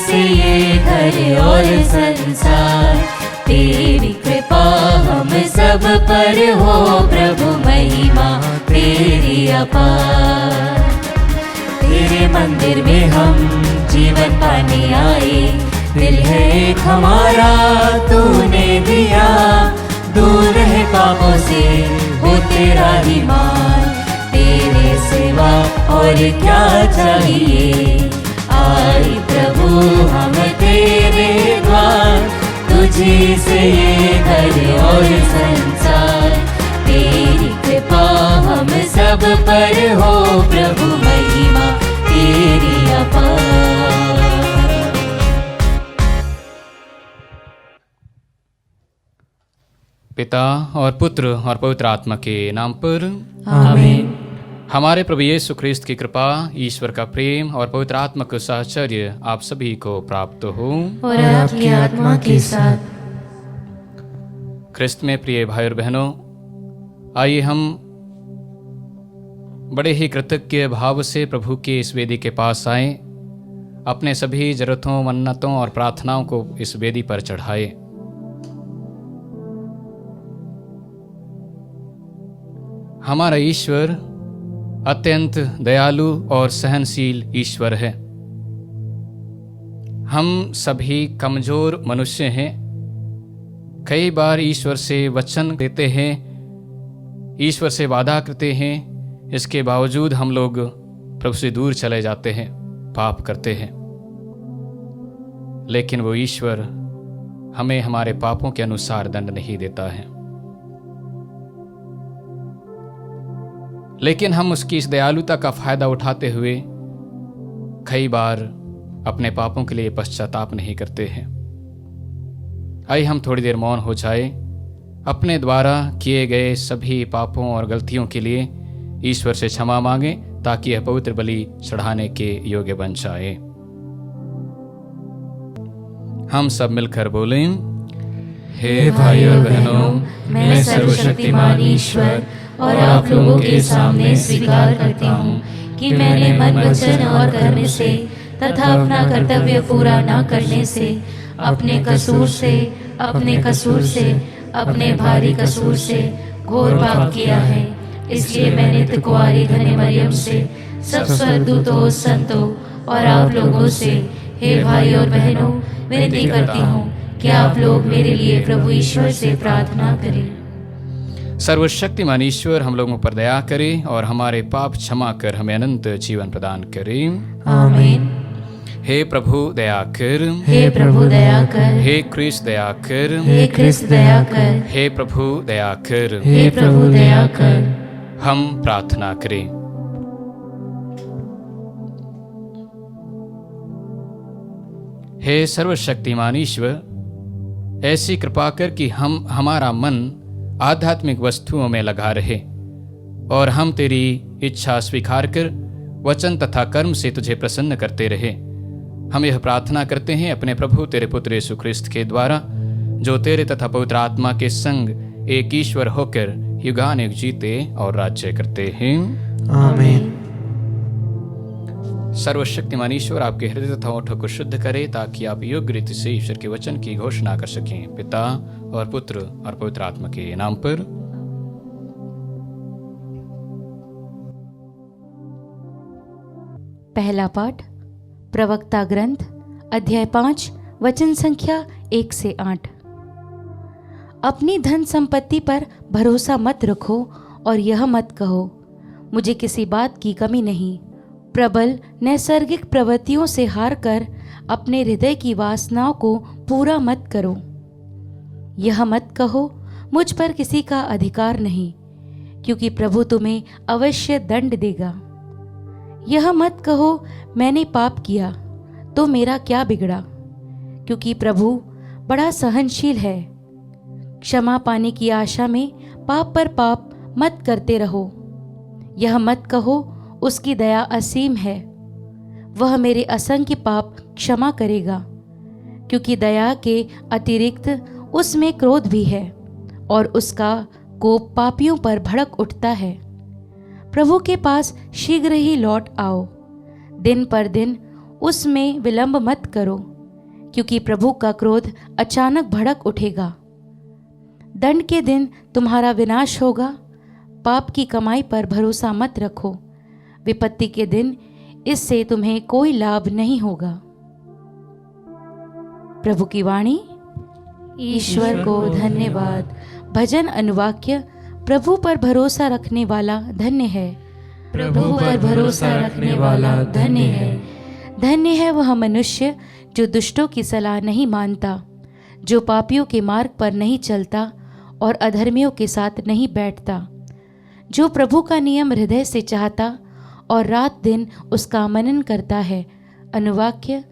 से ये घर और संसार, तेरी कृपा हम सब पर हो प्रभु, महिमा तेरी अपार। तेरे मंदिर में हम जीवन पाने आए, दिल है एक हमारा तूने दिया, दूर है पापों से हो तेरा ही मान, तेरे सिवा और क्या चाहिए। आए प्रभु हम तेरे द्वार, तुझी से ये घर और संसार, तेरी कृपा हम सब पर हो प्रभु, महिमा तेरी अपार। पिता और पुत्र और पवित्र आत्मा के नाम पर आमीन। हमारे प्रभु यीशु ख्रिस्त की कृपा, ईश्वर का प्रेम और पवित्र आत्मा का साहचर्य आप सभी को प्राप्त हो और आपकी आत्मा के साथ। ख्रिस्त में प्रिय भाई और बहनों, आइए हम बड़े ही कृतज्ञ भाव से प्रभु के इस वेदी के पास आए, अपने सभी जरूरतों, मन्नतों और प्रार्थनाओं को इस वेदी पर चढ़ाए। हमारा ईश्वर अत्यंत दयालु और सहनशील ईश्वर है। हम सभी कमजोर मनुष्य हैं। कई बार ईश्वर से वचन देते हैं, ईश्वर से वादा करते हैं, इसके बावजूद हम लोग प्रभु से दूर चले जाते हैं, पाप करते हैं। लेकिन वो ईश्वर हमें हमारे पापों के अनुसार दंड नहीं देता है, लेकिन हम उसकी इस दयालुता का फायदा उठाते हुए कई बार अपने पापों के लिए पश्चाताप नहीं करते हैं। आइए हम थोड़ी देर मौन हो जाए, अपने द्वारा किए गए सभी पापों और गलतियों के लिए ईश्वर से क्षमा मांगे, ताकि यह पवित्र बलि चढ़ाने के योग्य बन जाए। हम सब मिलकर बोलें, हे भाई और बहनों, मैं सर्वशक्तिमान ईश्वर और आप लोगों के सामने स्वीकार करता हूँ कि मैंने मन, वचन और कर्म से तथा अपना कर्तव्य पूरा न करने से, अपने कसूर से, अपने भारी कसूर से घोर पाप किया है। इसलिए मैं नित्य कुंवारी धन्य मरियम से, सब स्वर्गदूतों, संतों और आप लोगों से, हे भाई और बहनों, विनती करती हूँ कि आप लोग मेरे लिए प्रभु ईश्वर से प्रार्थना करें। सर्वशक्तिमान ईश्वर हम लोगों पर दया करे और हमारे पाप क्षमा कर हमें अनंत जीवन प्रदान करे। आमीन। हे प्रभु दया कर, हे प्रभु दया कर, हे क्रिस्त दया कर, हे क्रिस्त दया कर, हे प्रभु दया कर। हे प्रभु दया कर। हम प्रार्थना करें। हे सर्वशक्तिमान ईश्वर, ऐसी कृपा कर कि हम हमारा मन आध्यात्मिक वस्तुओं में लगा रहे और हम तेरी इच्छा स्वीकार कर वचन तथा कर्म से तुझे प्रसन्न करते रहे। हम यह प्रार्थना करते हैं अपने प्रभु तेरे पुत्र यीशु ख्रिस्त के द्वारा, जो तेरे तथा पवित्र आत्मा के संग एक ईश्वर होकर युगानुयुग जीते और राज्य करते हैं। आमीन। सर्वशक्तिमान ईश्वर आपके हृदय तथा ओठों को शुद्ध करे, ताकि आप योग्य रीति से ईश्वर के वचन की घोषणा कर सकें। पिता और पुत्र और पवित्र आत्मा के नाम पर। पहला पाठ प्रवक्ता ग्रंथ अध्याय 5 वचन संख्या 1 से 8। अपनी धन संपत्ति पर भरोसा मत रखो और यह मत कहो, मुझे किसी बात की कमी नहीं। प्रबल नैसर्गिक प्रवृत्तियों से हार कर अपने हृदय की वासनाओं को पूरा मत करो। यह मत कहो, मुझ पर किसी का अधिकार नहीं, क्योंकि प्रभु तुम्हें अवश्य दंड देगा। यह मत कहो, मैंने पाप किया तो मेरा क्या बिगड़ा, क्योंकि प्रभु बड़ा सहनशील है। क्षमा पाने की आशा में पाप पर पाप मत करते रहो। यह मत कहो, उसकी दया असीम है, वह मेरे असंख्य पाप क्षमा करेगा, क्योंकि दया के अतिरिक्त उसमें क्रोध भी है और उसका कोप पापियों पर भड़क उठता है। प्रभु के पास शीघ्र ही लौट आओ, दिन पर दिन उसमें विलंब मत करो, क्योंकि प्रभु का क्रोध अचानक भड़क उठेगा। दंड के दिन तुम्हारा विनाश होगा। पाप की कमाई पर भरोसा मत रखो। विपत्ति के दिन इससे तुम्हें कोई लाभ नहीं होगा। प्रभु की वाणी। ईश्वर को धन्यवाद। भजन अनुवाक्य। प्रभु पर भरोसा रखने वाला धन्य है। प्रभु पर भरोसा रखने वाला धन्य है। धन्य है वह मनुष्य जो दुष्टों की सलाह नहीं मानता, जो पापियों के मार्ग पर नहीं चलता और अधर्मियों के साथ नहीं बैठता, जो प्रभु का नियम हृदय से चाहता और रात दिन उसका मनन करता है। अनुवाक्य।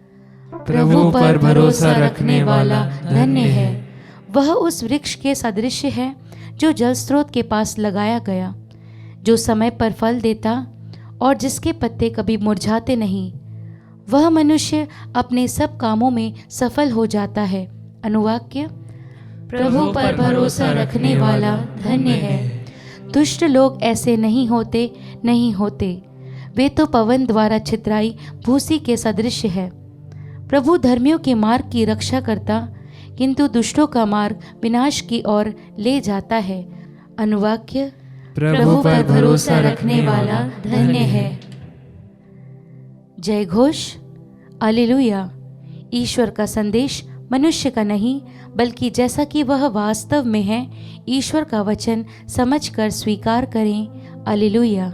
प्रभु पर भरोसा रखने वाला धन्य है। वह उस वृक्ष के सदृश है जो जल स्रोत के पास लगाया गया, जो समय पर फल देता और जिसके पत्ते कभी मुरझाते नहीं। वह मनुष्य अपने सब कामों में सफल हो जाता है। अनुवाक्य। प्रभु पर भरोसा रखने वाला धन्य है। दुष्ट लोग ऐसे नहीं होते। वे तो पवन द्वारा छितराई भूसी के सदृश है। प्रभु धर्मियों के मार्ग की रक्षा करता, किंतु दुष्टों का मार्ग विनाश की ओर ले जाता है। अनुवाक्य। प्रभु पर भरोसा रखने वाला धन्य है। जय घोष। हालेलुया। ईश्वर का संदेश मनुष्य का नहीं, बल्कि जैसा कि वह वास्तव में है, ईश्वर का वचन समझकर स्वीकार करें। हालेलुया।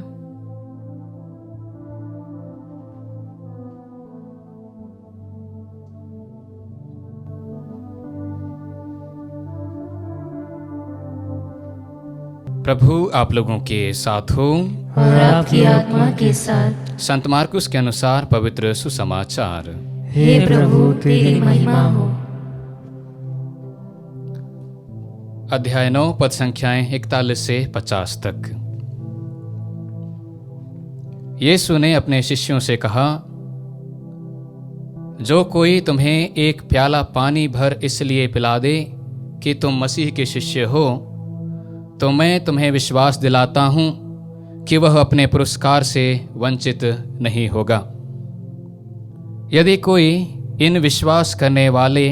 प्रभु आप लोगों के साथ हो और आपकी आत्मा के साथ। संत मार्कुस के अनुसार पवित्र सुसमाचार। हे प्रभु तेरी महिमा हो। अध्याय 9 पद संख्याएं 41 से 50 तक। यीशु ने अपने शिष्यों से कहा, जो कोई तुम्हें एक प्याला पानी भर इसलिए पिला दे कि तुम मसीह के शिष्य हो, तो मैं तुम्हें विश्वास दिलाता हूं कि वह अपने पुरस्कार से वंचित नहीं होगा। यदि कोई इन विश्वास करने वाले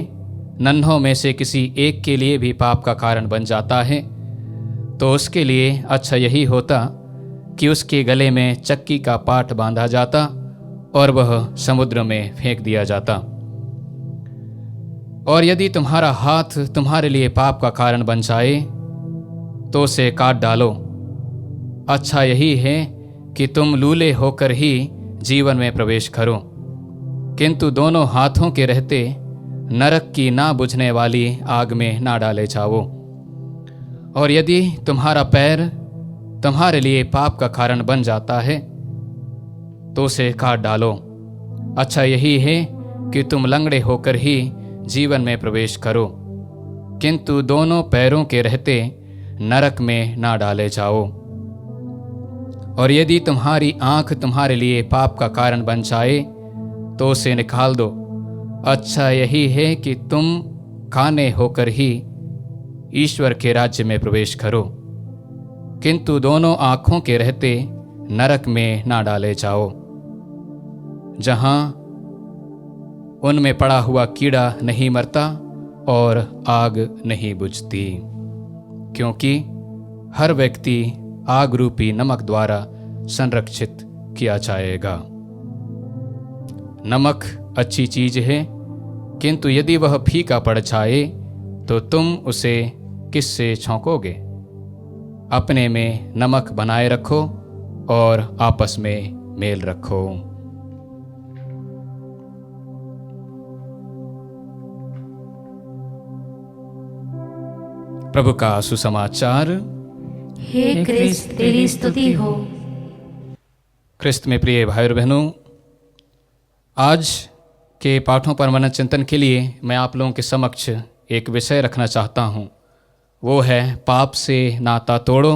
नन्हों में से किसी एक के लिए भी पाप का कारण बन जाता है, तो उसके लिए अच्छा यही होता कि उसके गले में चक्की का पाट बांधा जाता और वह समुद्र में फेंक दिया जाता। और यदि तुम्हारा हाथ तुम्हारे लिए पाप का कारण बन जाए तो उसे काट डालो। अच्छा यही है कि तुम लूले होकर ही जीवन में प्रवेश करो, किंतु दोनों हाथों के रहते नरक की ना बुझने वाली आग में ना डाले जाओ। और यदि तुम्हारा पैर तुम्हारे लिए पाप का कारण बन जाता है तो उसे काट डालो। अच्छा यही है कि तुम लंगड़े होकर ही जीवन में प्रवेश करो, किंतु दोनों पैरों के रहते नरक में ना डाले जाओ। और यदि तुम्हारी आंख तुम्हारे लिए पाप का कारण बन जाए तो उसे निकाल दो। अच्छा यही है कि तुम काने होकर ही ईश्वर के राज्य में प्रवेश करो, किंतु दोनों आंखों के रहते नरक में ना डाले जाओ, जहां उनमें पड़ा हुआ कीड़ा नहीं मरता और आग नहीं बुझती, क्योंकि हर व्यक्ति आग रूपी नमक द्वारा संरक्षित किया जाएगा। नमक अच्छी चीज है, किंतु यदि वह फीका पड़ जाए तो तुम उसे किससे छौंकोगे? अपने में नमक बनाए रखो और आपस में मेल रखो। प्रभु का सुसमाचार। हे क्रिस्त तेरी स्तुति हो। क्रिस्त में प्रिय भाई और बहनों, आज के पाठों पर मनन चिंतन के लिए मैं आप लोगों के समक्ष एक विषय रखना चाहता हूँ। वो है पाप से नाता तोड़ो,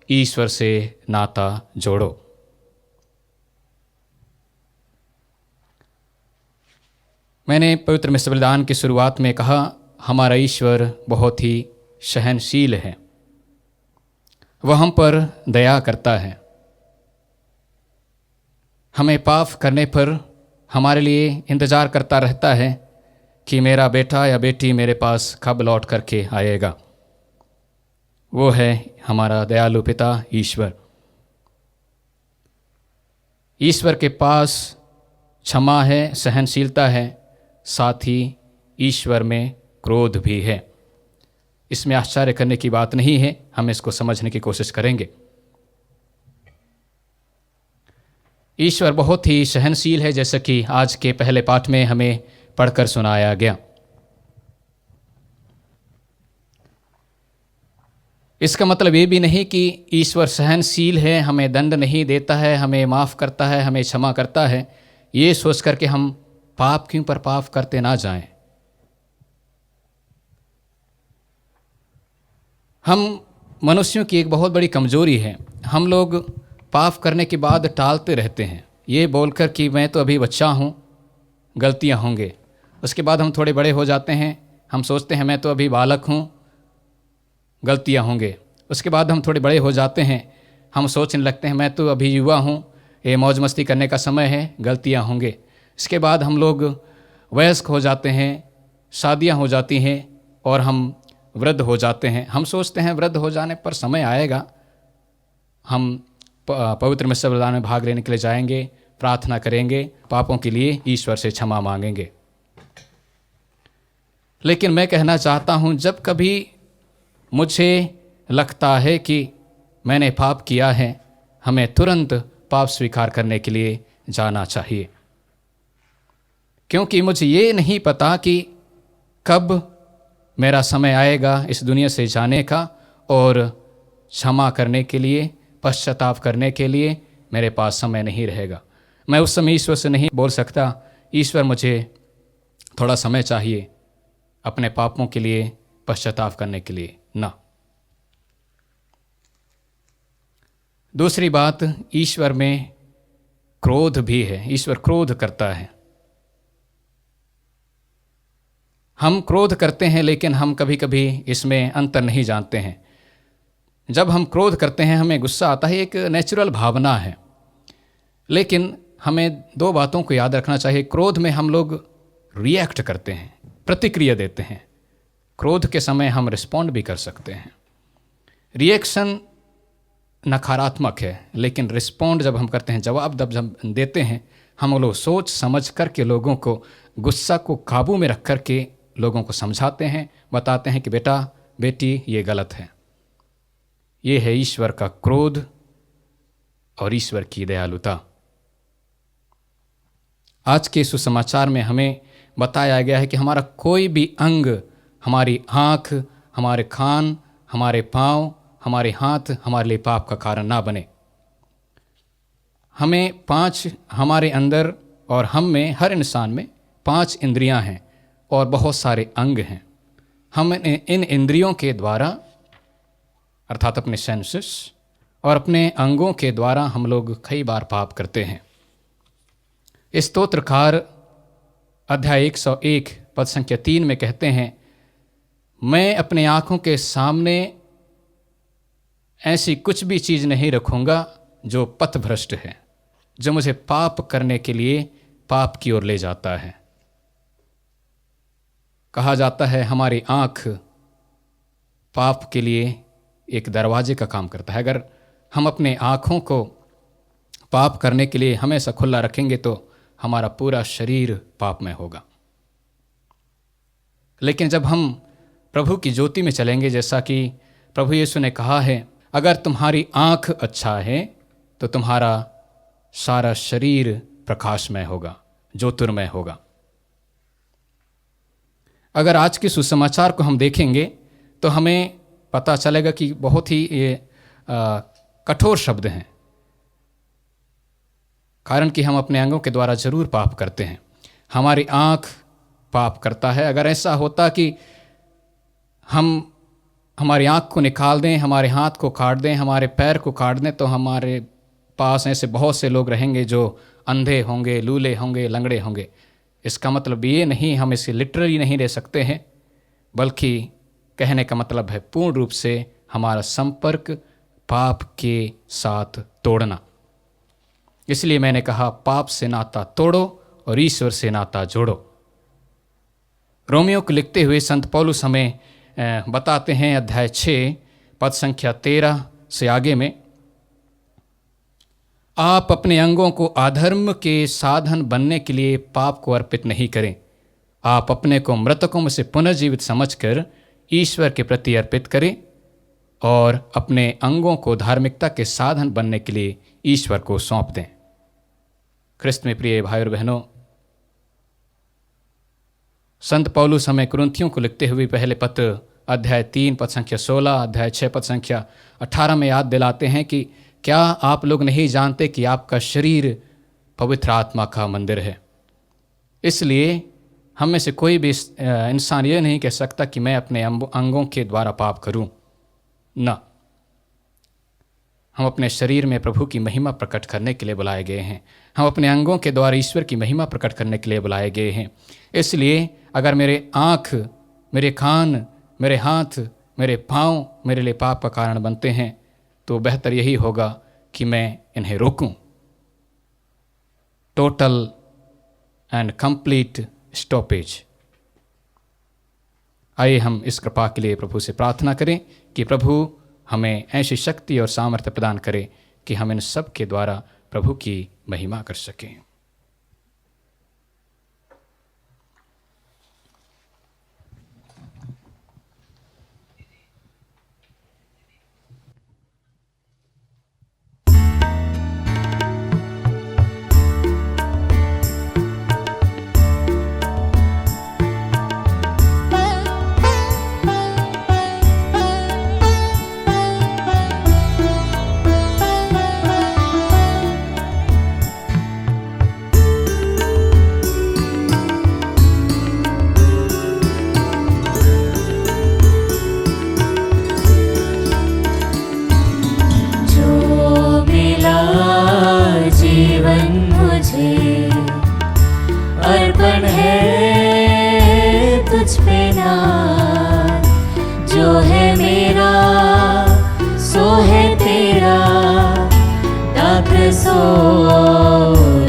ईश्वर से नाता जोड़ो। मैंने पवित्र मिस्र बलिदान की शुरुआत में कहा, हमारा ईश्वर बहुत ही सहनशील है, वह हम पर दया करता है। हमें पाप करने पर हमारे लिए इंतज़ार करता रहता है कि मेरा बेटा या बेटी मेरे पास कब लौट करके आएगा। वो है हमारा दयालु पिता ईश्वर। ईश्वर के पास क्षमा है, सहनशीलता है, साथ ही ईश्वर में क्रोध भी है। इसमें आश्चर्य करने की बात नहीं है, हम इसको समझने की कोशिश करेंगे। ईश्वर बहुत ही सहनशील है, जैसा कि आज के पहले पाठ में हमें पढ़कर सुनाया गया। इसका मतलब ये भी नहीं कि ईश्वर सहनशील है, हमें दंड नहीं देता है, हमें माफ़ करता है, हमें क्षमा करता है, ये सोच करके हम पाप के ऊपर पाप करते ना जाएं। हम मनुष्यों की एक बहुत बड़ी कमजोरी है, हम लोग पाप करने के बाद टालते रहते हैं, ये बोलकर कि मैं तो अभी बच्चा हूँ, गलतियाँ होंगे। उसके बाद हम थोड़े बड़े हो जाते हैं, हम सोचते हैं मैं तो अभी बालक हूँ, गलतियाँ होंगे। उसके बाद हम थोड़े बड़े हो जाते हैं, हम सोचने लगते हैं मैं तो अभी युवा हूँ, ये मौज मस्ती करने का समय है, गलतियाँ होंगे। इसके बाद हम लोग वयस्क हो जाते हैं, शादियाँ हो जाती हैं और हम वृद्ध हो जाते हैं। हम सोचते हैं वृद्ध हो जाने पर समय आएगा, हम पवित्र मिस्र बलिदान में भाग लेने के लिए जाएंगे, प्रार्थना करेंगे, पापों के लिए ईश्वर से क्षमा मांगेंगे। लेकिन मैं कहना चाहता हूँ, जब कभी मुझे लगता है कि मैंने पाप किया है, हमें तुरंत पाप स्वीकार करने के लिए जाना चाहिए, क्योंकि मुझे ये नहीं पता कि कब मेरा समय आएगा इस दुनिया से जाने का, और क्षमा करने के लिए, पश्चाताप करने के लिए मेरे पास समय नहीं रहेगा। मैं उस समय ईश्वर से नहीं बोल सकता, ईश्वर मुझे थोड़ा समय चाहिए अपने पापों के लिए पश्चाताप करने के लिए, ना। दूसरी बात, ईश्वर में क्रोध भी है, ईश्वर क्रोध करता है। हम क्रोध करते हैं, लेकिन हम कभी कभी इसमें अंतर नहीं जानते हैं। जब हम क्रोध करते हैं, हमें गुस्सा आता है, एक नेचुरल भावना है, लेकिन हमें दो बातों को याद रखना चाहिए। क्रोध में हम लोग रिएक्ट करते हैं, प्रतिक्रिया देते हैं। क्रोध के समय हम रिस्पॉन्ड भी कर सकते हैं। रिएक्शन नकारात्मक है, लेकिन रिस्पॉन्ड जब हम करते हैं, जवाब जब देते हैं, हम लोग सोच समझ करके लोगों को, गुस्सा को काबू में रख करके लोगों को समझाते हैं, बताते हैं कि बेटा बेटी ये गलत है। ये है ईश्वर का क्रोध और ईश्वर की दयालुता। आज के सुसमाचार में हमें बताया गया है कि हमारा कोई भी अंग, हमारी आँख, हमारे कान, हमारे पाँव, हमारे हाथ हमारे लिए पाप का कारण ना बने। हमें हमारे अंदर और हम में, हर इंसान में 5 इंद्रियां हैं और बहुत सारे अंग हैं। हम इन इंद्रियों के द्वारा, अर्थात अपने सेंसेस और अपने अंगों के द्वारा हम लोग कई बार पाप करते हैं। स्तोत्रकार अध्याय 101 पद संख्या 3 में कहते हैं, मैं अपने आँखों के सामने ऐसी कुछ भी चीज़ नहीं रखूँगा जो पथभ्रष्ट है, जो मुझे पाप करने के लिए पाप की ओर ले जाता है। कहा जाता है हमारी आँख पाप के लिए एक दरवाजे का काम करता है। अगर हम अपने आँखों को पाप करने के लिए हमेशा खुला रखेंगे तो हमारा पूरा शरीर पाप में होगा। लेकिन जब हम प्रभु की ज्योति में चलेंगे, जैसा कि प्रभु यीशु ने कहा है, अगर तुम्हारी आँख अच्छा है तो तुम्हारा सारा शरीर प्रकाशमय होगा, ज्योतिर्मय होगा। अगर आज के सुसमाचार को हम देखेंगे तो हमें पता चलेगा कि बहुत ही ये कठोर शब्द हैं, कारण कि हम अपने अंगों के द्वारा जरूर पाप करते हैं। हमारी आँख पाप करता है। अगर ऐसा होता कि हम हमारी आँख को निकाल दें, हमारे हाथ को काट दें, हमारे पैर को काट दें, तो हमारे पास ऐसे बहुत से लोग रहेंगे जो अंधे होंगे, लूले होंगे, लंगड़े होंगे। इसका मतलब ये नहीं, हम इसे लिटरली नहीं ले सकते हैं, बल्कि कहने का मतलब है पूर्ण रूप से हमारा संपर्क पाप के साथ तोड़ना। इसलिए मैंने कहा, पाप से नाता तोड़ो और ईश्वर से नाता जोड़ो। रोमियो को लिखते हुए संत पौलुस हमें बताते हैं अध्याय 6 पद संख्या 13 से आगे में, आप अपने अंगों को अधर्म के साधन बनने के लिए पाप को अर्पित नहीं करें। आप अपने को मृतकों में से पुनर्जीवित समझकर ईश्वर के प्रति अर्पित करें और अपने अंगों को धार्मिकता के साधन बनने के लिए ईश्वर को सौंप दें। ख्रिस्त में प्रिय भाई और बहनों, संत पौलुस हमें कुरिन्थियों को लिखते हुए पहले पत्र अध्याय 3 पद संख्या 16, अध्याय 6 पद संख्या 18 में याद दिलाते हैं कि क्या आप लोग नहीं जानते कि आपका शरीर पवित्र आत्मा का मंदिर है। इसलिए हम में से कोई भी इंसान ये नहीं कह सकता कि मैं अपने अंगों के द्वारा पाप करूं। न, हम अपने शरीर में प्रभु की महिमा प्रकट करने के लिए बुलाए गए हैं। हम अपने अंगों के द्वारा ईश्वर की महिमा प्रकट करने के लिए बुलाए गए हैं। इसलिए अगर मेरे आँख, मेरे कान, मेरे हाथ, मेरे पाँव मेरे लिए पाप का कारण बनते हैं तो बेहतर यही होगा कि मैं इन्हें रोकूं। Total and complete stoppage. आइए हम इस कृपा के लिए प्रभु से प्रार्थना करें कि प्रभु हमें ऐसी शक्ति और सामर्थ्य प्रदान करे कि हम इन सब के द्वारा प्रभु की महिमा कर सकें।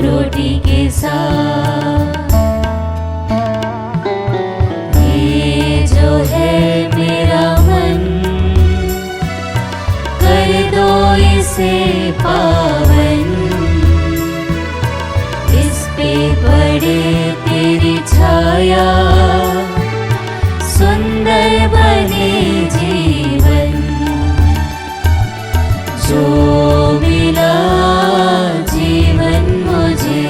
रोटी के साथ ये जो है मेरा मन, कर दो इसे पावन। इस पे पड़े तेरी छाया, सुंदर बने जीवन। जो मिला जीवन मुझे,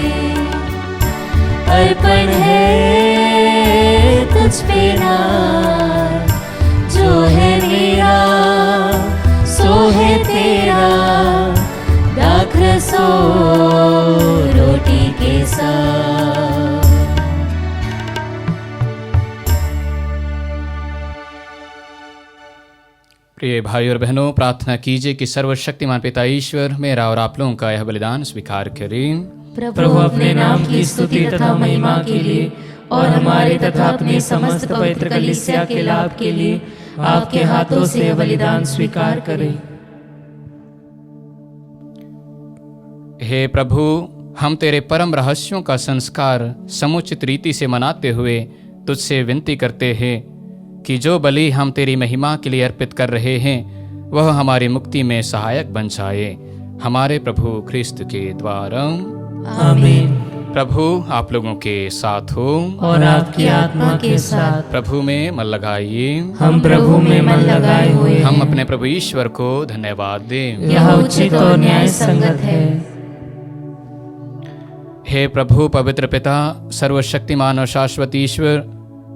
अर्पण है तुझ पे नाथ। जो है मेरा सो है तेरा, दाखरस सो रोटी के साथ। प्रिय भाई और बहनों, प्रार्थना कीजिए कि सर्वशक्तिमान पिता ईश्वर मेरा और आप लोगों का यह बलिदान स्वीकार करें। प्रभु अपने नाम की स्तुति तथा महिमा के लिए और हमारे तथा अपने समस्त पवित्र कलीसिया के लाभ के लिए आपके हाथों से यह बलिदान स्वीकार करें। हे प्रभु, हम तेरे परम रहस्यों का संस्कार समुचित रीति से मनाते हुए तुझसे विनती करते हैं कि जो बलि हम तेरी महिमा के लिए अर्पित कर रहे हैं वह हमारी मुक्ति में सहायक बन जाए, हमारे प्रभु ख्रिस्त के द्वारा। आमीन। प्रभु आप लोगों के साथ हो और आपकी आत्मा के साथ। प्रभु में मन लगाइए। हम प्रभु में मन लगाए हुए हैं। हम अपने प्रभु ईश्वर को धन्यवाद दें। यह उचित और न्याय संगत है। हे प्रभु पवित्र पिता, सर्वशक्तिमान और शाश्वत ईश्वर,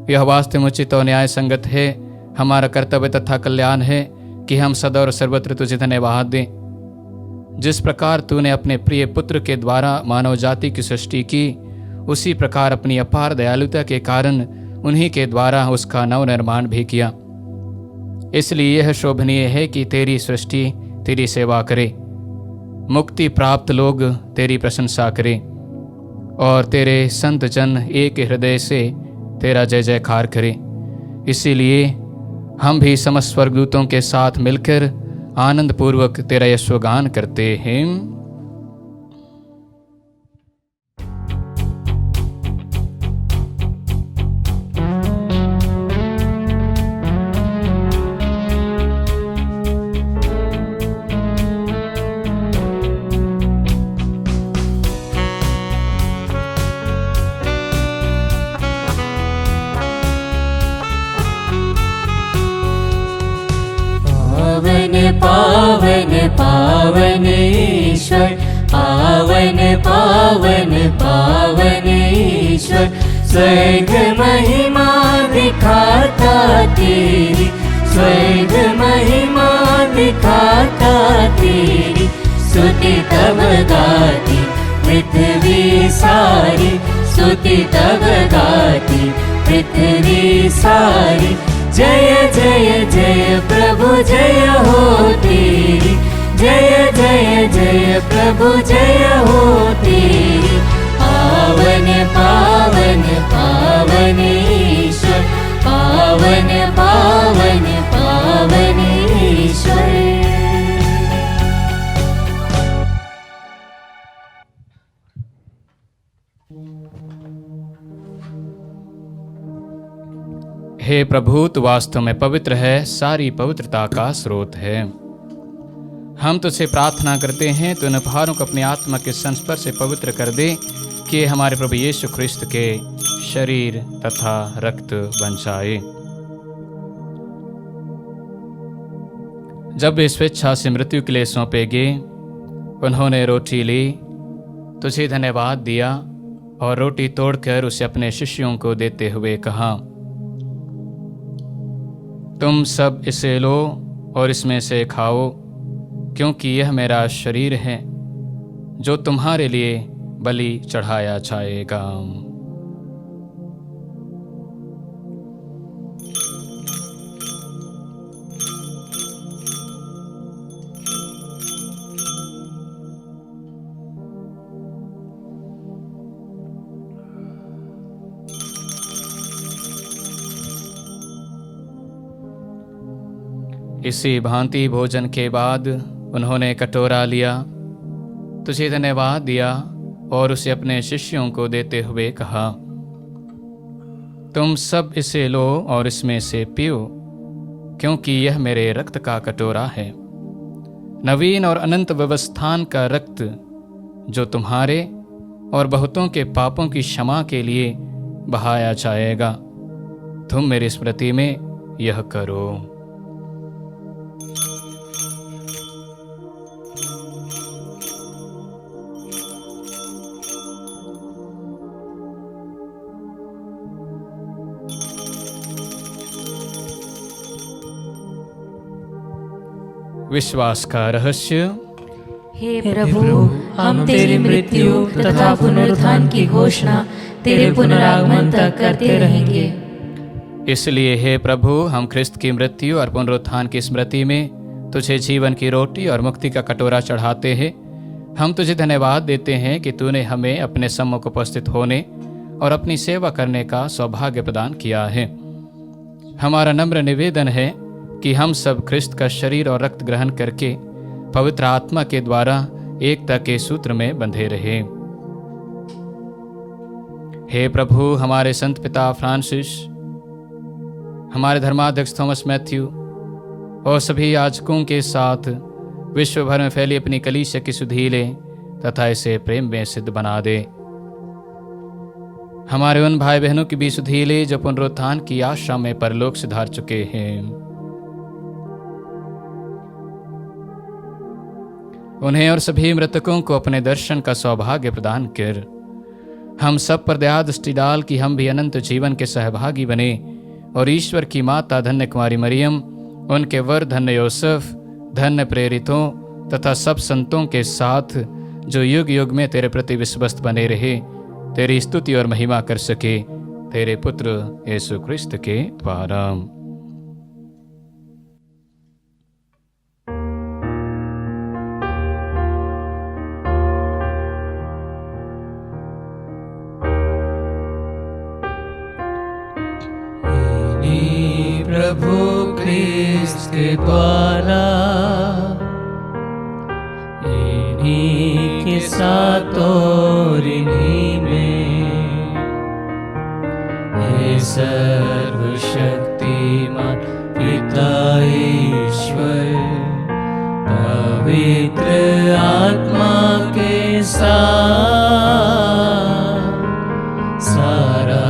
यह वास्तव में उचित और न्याय संगत है, हमारा कर्तव्य तथा कल्याण है कि हम सदा और सर्वत्र तुझे धन्यवाद दें। जिस प्रकार तूने अपने प्रिय पुत्र के द्वारा मानव जाति की सृष्टि की, उसी प्रकार अपनी अपार दयालुता के कारण उन्हीं के द्वारा उसका नव निर्माण भी किया। इसलिए यह शोभनीय है कि तेरी सृष्टि तेरी सेवा करे, मुक्ति प्राप्त लोग तेरी प्रशंसा करें और तेरे संत जन एक हृदय से तेरा जय जयकार करें। इसीलिए हम भी समस्त स्वर्गदूतों के साथ मिलकर आनंद पूर्वक तेरा यशोगान करते हैं। पावन ईश्वर, पावन पावन पावन ईश्वर। स्वर्ग महिमा दिखाता तेरी, स्वर्ग महिमा दिखाता तेरी। स्तुति तब गाती पृथ्वी सारी, स्तुति तब गाती पृथ्वी सारी। जय जय जय प्रभु जय हो तेरी, जय जय जय प्रभु जय हो तेरी। पावन पावन पावन ईश्वर, पावन पावन पावन ईश्वर। हे प्रभु, तू वास्तव में पवित्र है, सारी पवित्रता का स्रोत है। हम तुझसे प्रार्थना करते हैं तो इन उपहारों को अपनी आत्मा के संस्पर्श से पवित्र कर दे कि हमारे प्रभु यीशु ख्रिस्त के शरीर तथा रक्त बन जाए। जब वे स्वेच्छा से मृत्यु के लिए सौंपे गए, उन्होंने रोटी ली, तुझे धन्यवाद दिया और रोटी तोड़कर उसे अपने शिष्यों को देते हुए कहा, तुम सब इसे लो और इसमें से खाओ, क्योंकि यह मेरा शरीर है जो तुम्हारे लिए बलि चढ़ाया जाएगा। इसी भांति भोजन के बाद उन्होंने कटोरा लिया, तुझे धन्यवाद दिया और उसे अपने शिष्यों को देते हुए कहा, तुम सब इसे लो और इसमें से पियो, क्योंकि यह मेरे रक्त का कटोरा है, नवीन और अनंत व्यवस्थान का रक्त, जो तुम्हारे और बहुतों के पापों की क्षमा के लिए बहाया जाएगा। तुम मेरी स्मृति में यह करो। विश्वास का रहस्य। हे प्रभु, हम तेरी मृत्यु तथा पुनरुत्थान की घोषणा तेरे पुनरागमन तक करते रहेंगे। इसलिए हे प्रभु, हम ख्रिस्त की मृत्यु और पुनरुत्थान की स्मृति में तुझे जीवन की रोटी और मुक्ति का कटोरा चढ़ाते हैं। हम तुझे धन्यवाद देते हैं कि तूने हमें अपने सम्मुख उपस्थित होने और अपनी सेवा करने का सौभाग्य प्रदान किया है। हमारा नम्र निवेदन है कि हम सब ख्रिस्त का शरीर और रक्त ग्रहण करके पवित्र आत्मा के द्वारा एकता के सूत्र में बंधे रहे। हे प्रभु, हमारे संत पिता फ्रांसिस, हमारे धर्माध्यक्ष थॉमस मैथ्यू और सभी याजकों के साथ विश्व भर में फैली अपनी कलीसिया की सुधि ले तथा इसे प्रेम में सिद्ध बना दे। हमारे उन भाई बहनों की भी सुधि ले जो पुनरुत्थान की आशा में परलोक सिधार चुके हैं। उन्हें और सभी मृतकों को अपने दर्शन का सौभाग्य प्रदान कर हम सब पर दया दृष्टि डाल कि हम भी अनंत जीवन के सहभागी बने और ईश्वर की माता धन्य कुमारी मरियम, उनके वर धन्य योसेफ, धन्य प्रेरितों तथा सब संतों के साथ जो युग युग में तेरे प्रति विश्वस्त बने रहे, तेरी स्तुति और महिमा कर सके, तेरे पुत्र यीशु क्रिस्त के द्वारा। प्रभु ख्रिस्त के द्वारा, इन्हीं के साथ और इन्हीं में, हे सर्वशक्तिमान पिता ईश्वर, पवित्र आत्मा के साथ सारा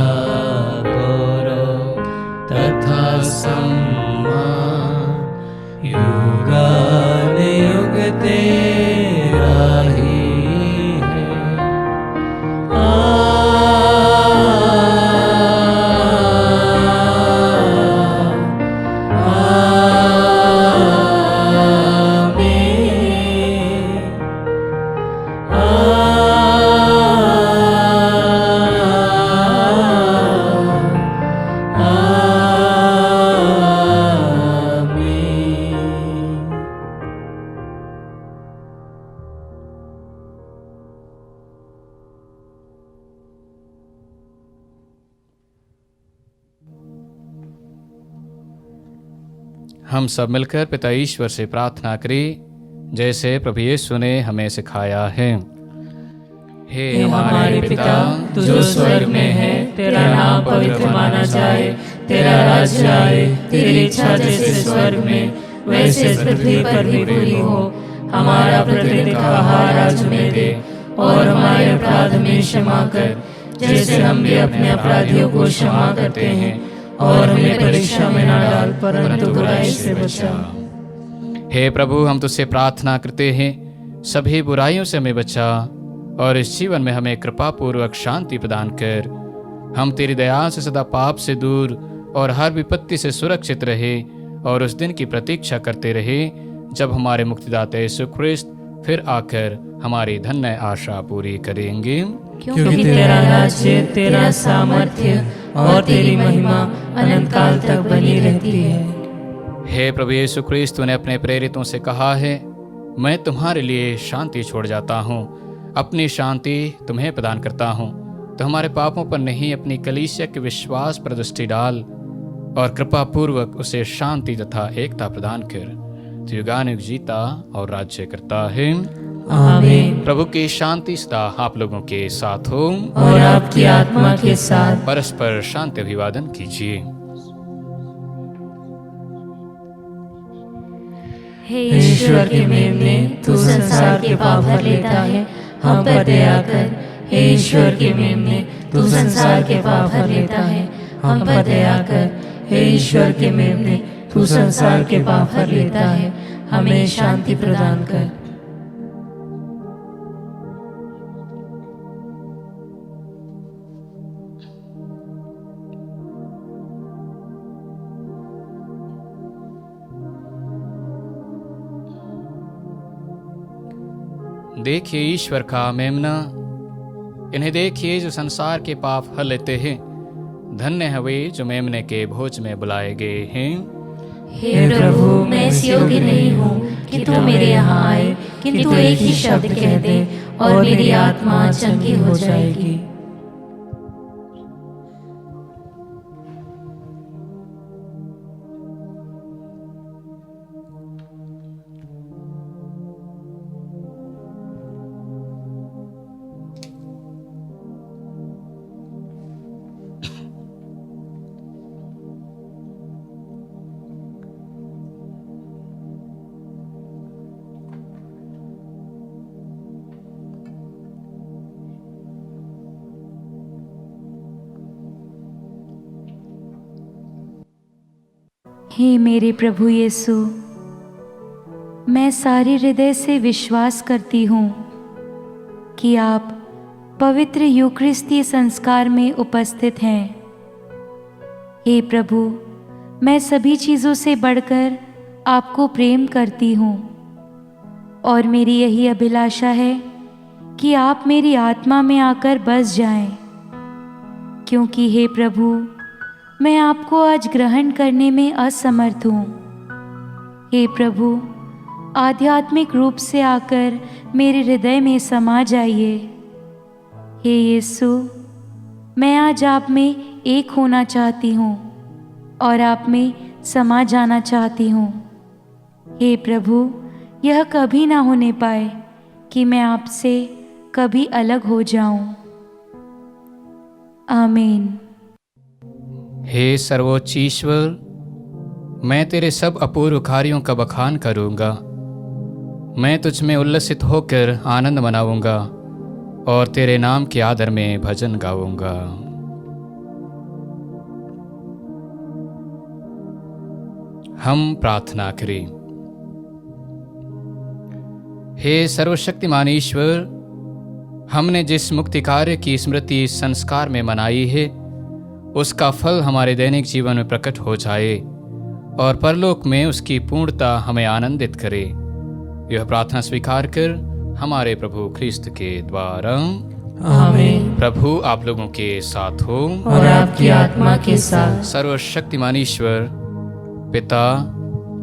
सम्मान युगानुयुग हम सब मिलकर पिता ईश्वर से प्रार्थना करें, जैसे प्रभु यीशु ने हमें सिखाया है। हे हमारे पिता, तू जो स्वर्ग में है, तेरा नाम पवित्र माना जाए, तेरा राज्य आए, तेरी इच्छा जैसे स्वर्ग में वैसे पृथ्वी पर भी पूरी हो। हमारा प्रतिदिन का आहार आज हमें दे, और हमारे अपराध में क्षमा कर, जैसे हम भी अपने अपराधियों को क्षमा करते हैं, और हमें परीक्षा में न डाल, परंतु बुराई से बचा। हे प्रभु, हम तुझसे प्रार्थना करते हैं, सभी बुराइयों से हमें बचा और इस जीवन में हमें कृपा पूर्वक शांति प्रदान कर। हम तेरी दया से सदा पाप से दूर और हर विपत्ति से सुरक्षित रहे, और उस दिन की प्रतीक्षा करते रहे जब हमारे मुक्तिदाता यीशु ख्रिस्त फिर आकर हमारी धन्य आशा पूरी करेंगे। क्योंकि तेरा राज्य, तेरा सामर्थ्य और तेरी महिमा अनंत काल तक बनी रहती है। हे प्रभु यीशु ख्रिस्त, तूने अपने प्रेरितों से कहा है, मैं तुम्हारे लिए शांति छोड़ जाता हूँ, अपनी शांति तुम्हें प्रदान करता हूँ। तो हमारे पापों पर नहीं, अपनी कलीसिया के विश्वास पर दृष्टि डाल और कृपा पूर्वक उसे शांति तथा एकता प्रदान कर। तो युगानुयुग जीता और राज्य करता है। आमीन। प्रभु की शांति सदा आप लोगों के साथ हो, और आपकी आत्मा के साथ। परस्पर शांति अभिवादन कीजिए। हे ईश्वर के मेमने, तू संसार के पाप हर लेता है, हम पर दया कर। हे ईश्वर के मेमने, तू संसार के पाप हर लेता है, हम पर दया कर। हे ईश्वर के मेमने, तू संसार के पाप हर लेता है, हमें शांति प्रदान कर। देखिए ईश्वर का मेमना, इन्हें देखिए जो संसार के पाप हर लेते हैं। धन्य है वे जो मेमने के भोज में बुलाए गए हैं। हे प्रभु, मैं इस योग्य नहीं हूँ कि तू मेरे यहाँ आए, किंतु एक ही शब्द कह दे और मेरी आत्मा चंगी हो जाएगी। हे मेरे प्रभु यीशु, मैं सारे हृदय से विश्वास करती हूँ कि आप पवित्र यूकरिस्तीय संस्कार में उपस्थित हैं। हे प्रभु, मैं सभी चीज़ों से बढ़कर आपको प्रेम करती हूँ, और मेरी यही अभिलाषा है कि आप मेरी आत्मा में आकर बस जाएं, क्योंकि हे प्रभु, मैं आपको आज ग्रहण करने में असमर्थ हूँ। हे प्रभु, आध्यात्मिक रूप से आकर मेरे हृदय में समा जाइए। हे यीशु, मैं आज आप में एक होना चाहती हूँ और आप में समा जाना चाहती हूँ। हे प्रभु, यह कभी ना होने पाए कि मैं आपसे कभी अलग हो जाऊं। आमीन। हे सर्वोच्च ईश्वर, मैं तेरे सब अपूर्व कार्यों का बखान करूंगा। मैं तुझ में उल्लसित होकर आनंद मनाऊंगा और तेरे नाम के आदर में भजन गाऊंगा। हम प्रार्थना करें। हे सर्वशक्तिमान ईश्वर, हमने जिस मुक्ति कार्य की स्मृति संस्कार में मनाई है, उसका फल हमारे दैनिक जीवन में प्रकट हो जाए और परलोक में उसकी पूर्णता हमें आनंदित करे। यह प्रार्थना स्वीकार कर हमारे प्रभु ख्रिस्त के द्वारा। आमीन। प्रभु आप लोगों के साथ हो और आपकी आत्मा के साथ। सर्वशक्तिमान ईश्वर पिता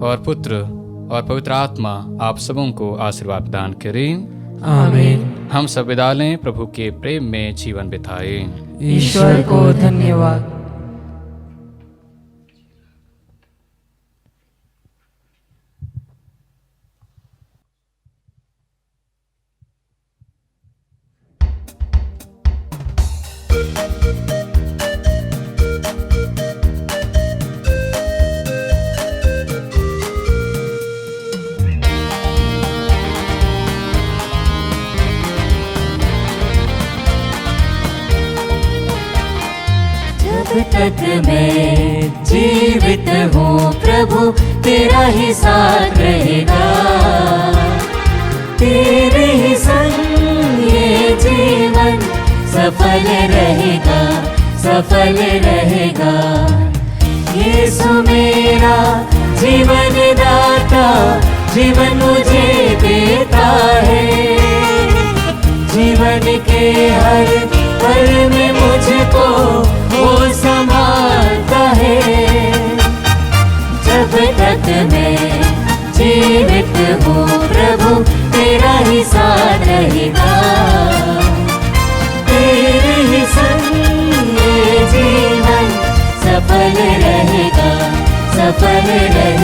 और पुत्र और पवित्र आत्मा आप सबों को आशीर्वाद प्रदान करें। आमीन। हम सब विदा लें, प्रभु के प्रेम में जीवन बिताएं। ईश्वर को धन्यवाद। जब तक मैं जीवित हूँ प्रभु तेरा ही साथ रहेगा, तेरे ही संग ये जीवन सफल रहेगा, सफल रहेगा। यीशु मेरा जीवन दाता, जीवन मुझे देता है, जीवन के हर पल में मुझको वो संभालता है। जब तक मैं जीवित हूँ प्रभु तेरा ही साथ रहेगा, तेरे ही संग ये जीवन सफल रहेगा, सफल रहेगा।